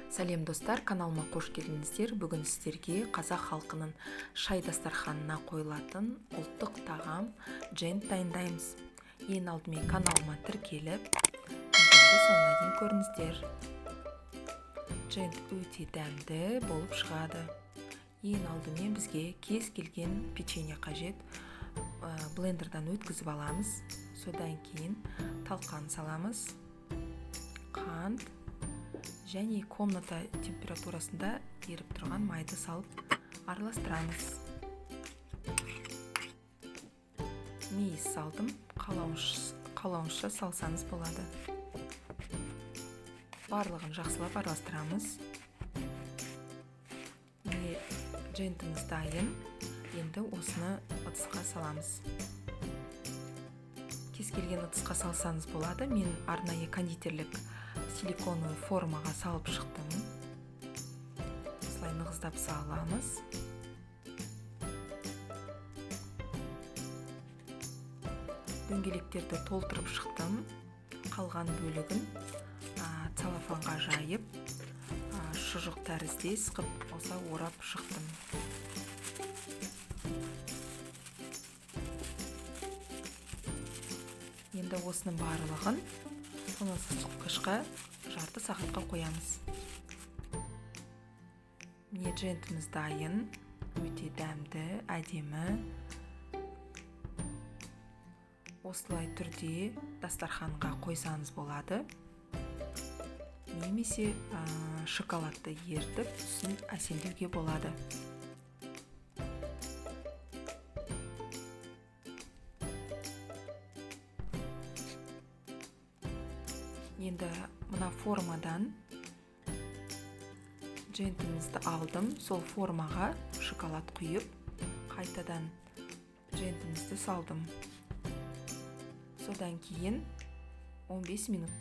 Сәлем достар, каналыма қош келдіңіздер. Бүгін сіздерге қазақ халқының шай дастарханына қойылатын ұлттық тағам джент дайындаймыз. Ең алдымен каналыма тіркеліп, видеоны соңына дейін көріңіздер. Джент өте дәмді болып шығады. Ең алдымен бізге кез келген печенье қажет. Блендердан өткізіп аламыз. Содан кейін талқан саламыз. Қант және комната температурасында еріп тұрған майды салып араластырамыз. Мейіз салдым, қалауынша салсаңыз болады. Барлығын жақсылап араластырамыз. Міне джентіміз дайын. Енді осыны ыдысқа саламыз. Кез келген ыдысқа салсаңыз болады. Мен арнайы кондитерлік силиконовый формаға салып шықтым. Осылай нығыздап саламыз. Дөңгелектерді толтырып шықтым. Қалған бөлігін целлофанға жайып, шұжық тәріздес қып осылай орап шықтым. Енді осының барлығын тоңазытқышқа жарты сағатқа қоямыз. Міне джентіміз дайын, өте дәмді, әдемі. Осылай түрде дастарханға қойсаңыз болады. Немесе шоколадты ертіп, түсін әсемдеуге болады. Енді мына формадан джентімізді алдым. Сол формаға шоколад құйып, қайтадан джентімізді салдым. Содан кейін 15 минут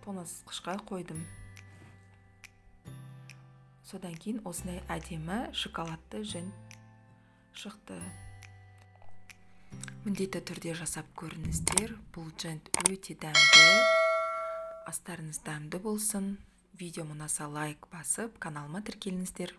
тоңазытқышқа қойдым. Содан кейін осындай әдемі шоколадты джент шықты. Міндетті түрде жасап көріңіздер. Бұл джент өте дәмді. Астарыңыз дәмді болсын. Видео ұнаса лайк басып, каналыма тіркеліңіздер.